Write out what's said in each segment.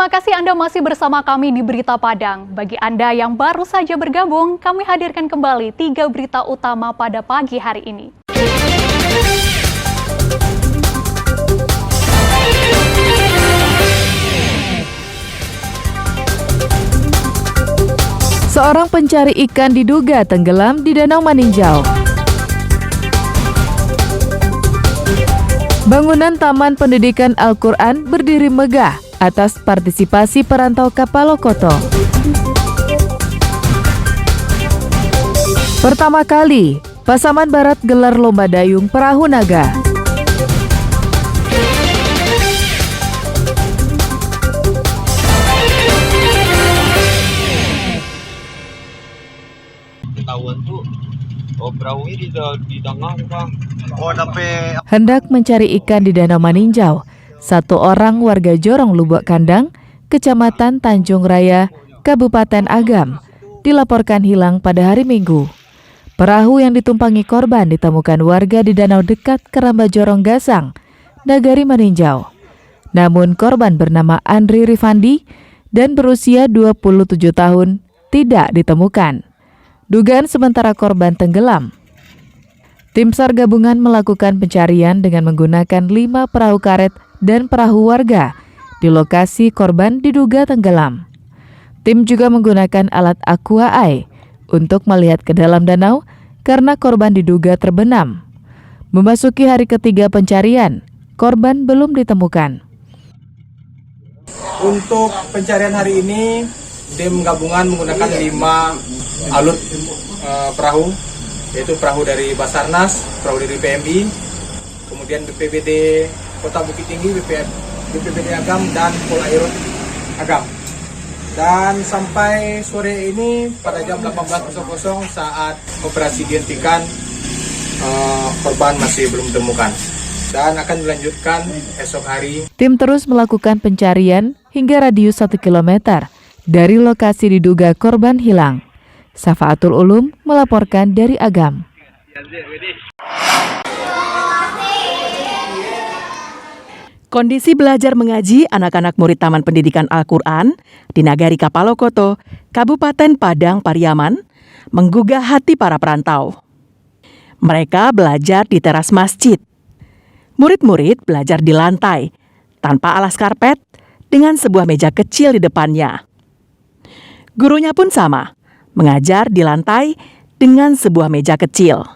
Terima kasih Anda masih bersama kami di Berita Padang. Bagi Anda yang baru saja bergabung, kami hadirkan kembali 3 berita utama pada pagi hari ini. Seorang pencari ikan diduga tenggelam di Danau Maninjau. Bangunan Taman Pendidikan Al-Quran berdiri megah atas partisipasi perantau Kapalokoto. Pertama kali, Pasaman Barat gelar lomba dayung perahu naga. Ketahuan tuh, perahu ini di tengah Bang. Hendak mencari ikan di Danau Maninjau, satu orang warga Jorong Lubuk Kandang, Kecamatan Tanjung Raya, Kabupaten Agam, dilaporkan hilang pada hari Minggu. Perahu yang ditumpangi korban ditemukan warga di danau dekat Keramba Jorong Gasang, Nagari Maninjau. Namun korban bernama Andri Rifandi dan berusia 27 tahun tidak ditemukan. Dugaan sementara korban tenggelam. Tim SAR gabungan melakukan pencarian dengan menggunakan 5 perahu karet dan perahu warga di lokasi korban diduga tenggelam. Tim juga menggunakan alat aqua eye untuk melihat ke dalam danau karena korban diduga terbenam. Memasuki hari ketiga pencarian, korban belum ditemukan. Untuk pencarian hari ini, tim gabungan menggunakan 5 alut perahu, yaitu perahu dari Basarnas, perahu dari PMI, kemudian BPBD Kota Bukit Tinggi, BPBD Agam, dan Polairut Agam. Dan sampai sore ini pada jam 18.00 saat operasi dihentikan, korban masih belum ditemukan dan akan dilanjutkan esok hari. Tim terus melakukan pencarian hingga radius 1 km dari lokasi diduga korban hilang. Safaatul Ulum melaporkan dari Agam. Kondisi belajar mengaji anak-anak murid Taman Pendidikan Al-Quran di Nagari Kapalokoto, Kabupaten Padang Pariaman, menggugah hati para perantau. Mereka belajar di teras masjid. Murid-murid belajar di lantai, tanpa alas karpet, dengan sebuah meja kecil di depannya. Gurunya pun sama, mengajar di lantai dengan sebuah meja kecil.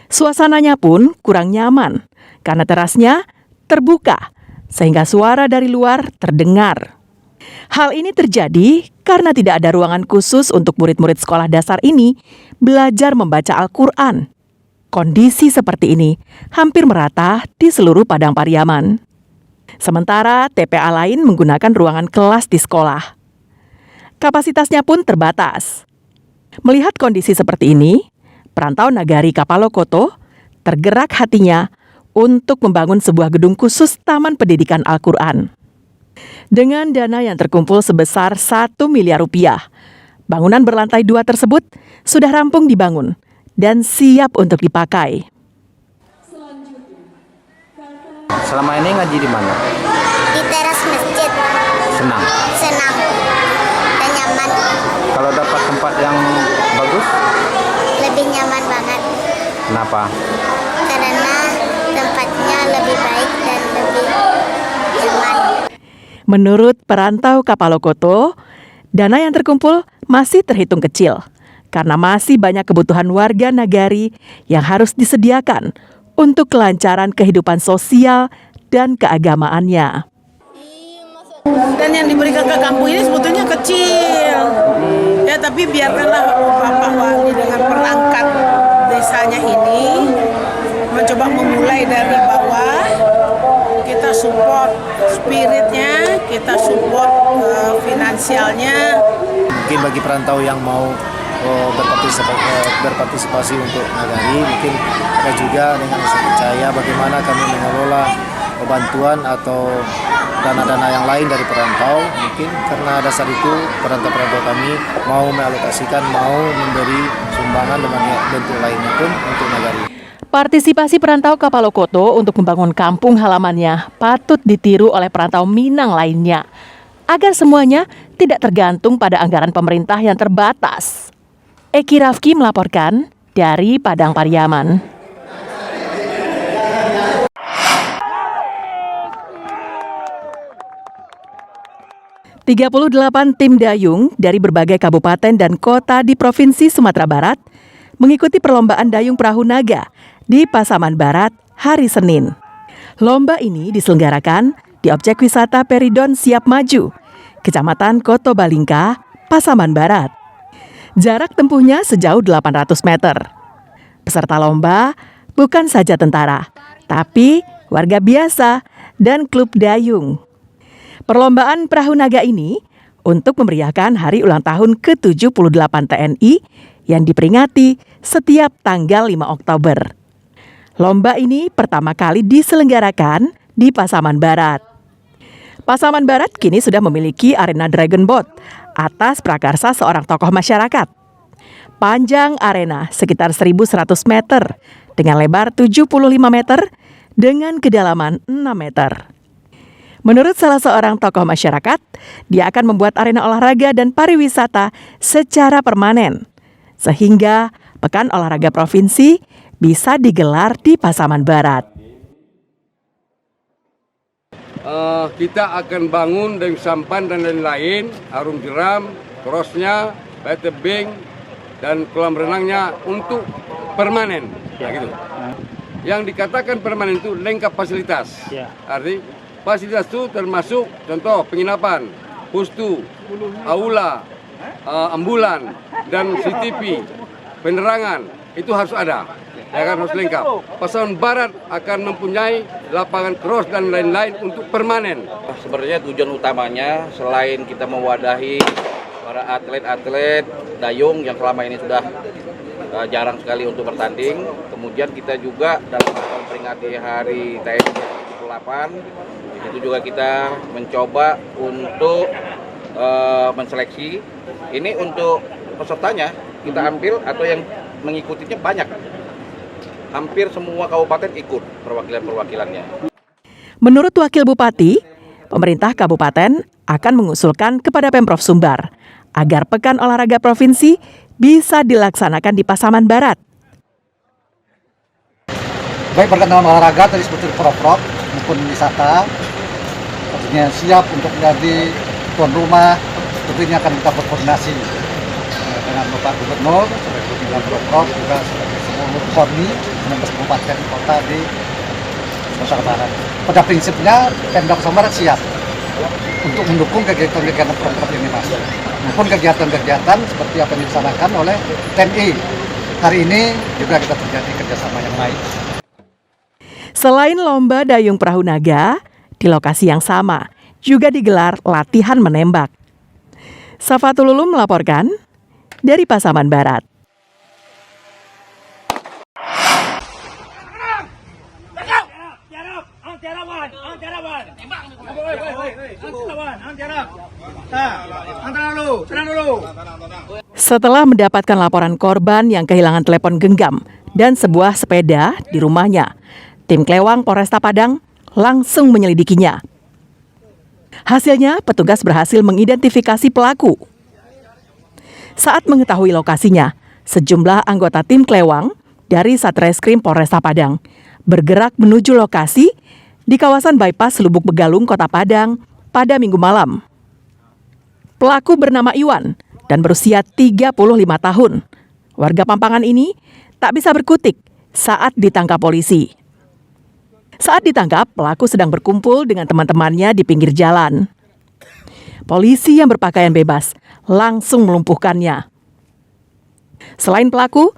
Suasananya pun kurang nyaman, karena terasnya terbuka, sehingga suara dari luar terdengar. Hal ini terjadi karena tidak ada ruangan khusus untuk murid-murid sekolah dasar ini belajar membaca Al-Quran. Kondisi seperti ini hampir merata di seluruh Padang Pariaman. Sementara TPA lain menggunakan ruangan kelas di sekolah. Kapasitasnya pun terbatas. Melihat kondisi seperti ini, perantau Nagari Kapalokoto tergerak hatinya untuk membangun sebuah gedung khusus Taman Pendidikan Al-Quran. Dengan dana yang terkumpul sebesar 1 miliar rupiah, bangunan berlantai 2 tersebut sudah rampung dibangun dan siap untuk dipakai. Selama ini ngaji di mana? Di teras masjid. Senang. Senang dan nyaman. Kalau dapat tempat yang bagus? Lebih nyaman banget. Kenapa? Karena tempatnya lebih baik dan lebih nyaman. Menurut perantau Kapalokoto, dana yang terkumpul masih terhitung kecil karena masih banyak kebutuhan warga nagari yang harus disediakan untuk kelancaran kehidupan sosial dan keagamaannya. Dan yang diberikan ke kampung ini sebetulnya kecil, ya, tapi biarkanlah Bapak Wali dengan perangkat desanya ini mencoba memulai dari bawah. Kita support spiritnya, kita support finansialnya. Mungkin bagi perantau yang mau berpartisipasi untuk nagari, mungkin ada juga dengan rasa percaya bagaimana kami mengelola bantuan atau dana-dana yang lain dari perantau. Mungkin karena dasar itu perantau-perantau kami mau mengalokasikan, mau memberi sumbangan dengan bentuk lainnya pun untuk nagari. Partisipasi perantau Kapalokoto untuk membangun kampung halamannya patut ditiru oleh perantau Minang lainnya, agar semuanya tidak tergantung pada anggaran pemerintah yang terbatas. Eki Rafki melaporkan dari Padang Pariaman. 38 tim dayung dari berbagai kabupaten dan kota di Provinsi Sumatera Barat mengikuti perlombaan dayung perahu naga di Pasaman Barat hari Senin. Lomba ini diselenggarakan di objek wisata Peridon Siap Maju, Kecamatan Koto Balingka, Pasaman Barat. Jarak tempuhnya sejauh 800 meter. Peserta lomba bukan saja tentara, tapi warga biasa dan klub dayung. Perlombaan perahu naga ini untuk memeriahkan hari ulang tahun ke-78 TNI yang diperingati setiap tanggal 5 Oktober. Lomba ini pertama kali diselenggarakan di Pasaman Barat. Pasaman Barat kini sudah memiliki arena Dragon Boat atas prakarsa seorang tokoh masyarakat. Panjang arena sekitar 1.100 meter dengan lebar 75 meter dengan kedalaman 6 meter. Menurut salah seorang tokoh masyarakat, dia akan membuat arena olahraga dan pariwisata secara permanen, sehingga Pekan Olahraga Provinsi bisa digelar di Pasaman Barat. Kita akan bangun dengan sampan dan lain-lain, arum jeram, crossnya, tebing, dan kolam renangnya untuk permanen. Nah, gitu. Yang dikatakan permanen itu lengkap fasilitas. Arti fasilitas itu termasuk contoh penginapan, pustu, aula, ambulan, dan CCTV, penerangan itu harus ada. Ya kan, harus lengkap. Pasaman Barat akan mempunyai lapangan cross dan lain-lain untuk permanen. Sebenarnya tujuan utamanya selain kita mewadahi para atlet-atlet dayung yang selama ini sudah jarang sekali untuk bertanding, kemudian kita juga dalam memperingati Hari TNI 78 itu juga kita mencoba untuk menseleksi. Ini untuk pesertanya kita ambil atau yang mengikutinya banyak. Hampir semua kabupaten ikut perwakilan-perwakilannya. Menurut Wakil Bupati, pemerintah kabupaten akan mengusulkan kepada Pemprov Sumbar agar Pekan Olahraga Provinsi bisa dilaksanakan di Pasaman Barat. Baik berkenaan olahraga tadi seperti Prof maupun wisata, tentunya siap untuk menjadi tuan rumah. Tentunya akan kita berkoordinasi dengan Bapak Gubernur, dengan Prof juga seluruh KONI, 19 kabupaten kota di Sumatera Barat. Pada prinsipnya Pemda Pasaman Barat siap untuk mendukung kegiatan-kegiatan Prof ini, Mas, maupun kegiatan-kegiatan seperti apa yang dilaksanakan oleh TNI. Hari ini juga kita terjadi kerjasama yang baik. Selain lomba dayung perahu naga, di lokasi yang sama juga digelar latihan menembak. Safatul Ulum melaporkan dari Pasaman Barat. Setelah mendapatkan laporan korban yang kehilangan telepon genggam dan sebuah sepeda di rumahnya, tim Klewang Polresta Padang langsung menyelidikinya. Hasilnya, petugas berhasil mengidentifikasi pelaku. Saat mengetahui lokasinya, sejumlah anggota tim Klewang dari Satreskrim Polresta Padang bergerak menuju lokasi di kawasan bypass Lubuk Begalung, Kota Padang pada Minggu malam. Pelaku bernama Iwan dan berusia 35 tahun. Warga Pampangan ini tak bisa berkutik saat ditangkap polisi. Saat ditangkap, pelaku sedang berkumpul dengan teman-temannya di pinggir jalan. Polisi yang berpakaian bebas langsung melumpuhkannya. Selain pelaku,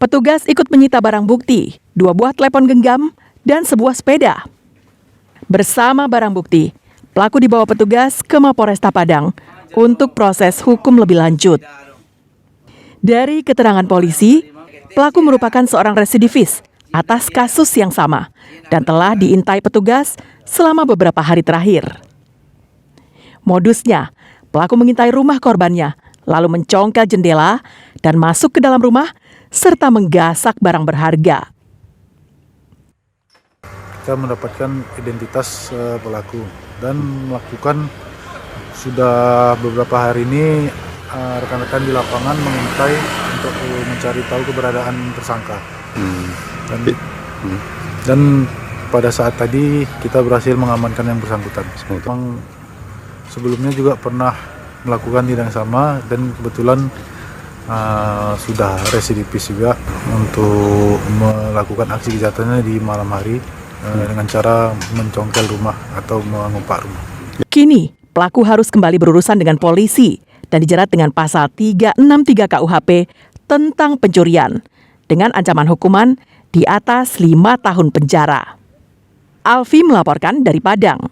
petugas ikut menyita barang bukti, 2 buah telepon genggam dan sebuah sepeda. Bersama barang bukti, pelaku dibawa petugas ke Mapolresta Padang untuk proses hukum lebih lanjut. Dari keterangan polisi, pelaku merupakan seorang residivis atas kasus yang sama dan telah diintai petugas selama beberapa hari terakhir. Modusnya, pelaku mengintai rumah korbannya, lalu mencongkel jendela dan masuk ke dalam rumah serta menggasak barang berharga. kita mendapatkan identitas pelaku dan melakukan sudah beberapa hari ini rekan-rekan di lapangan mengintai untuk mencari tahu keberadaan tersangka. Dan pada saat tadi kita berhasil mengamankan yang bersangkutan. Memang sebelumnya juga pernah melakukan tindak yang sama dan kebetulan sudah residivis juga untuk melakukan aksi kejahatannya di malam hari dengan cara mencongkel rumah atau mengumpat rumah. Kini, pelaku harus kembali berurusan dengan polisi dan dijerat dengan pasal 363 KUHP tentang pencurian dengan ancaman hukuman di atas 5 tahun penjara. Alfi melaporkan dari Padang.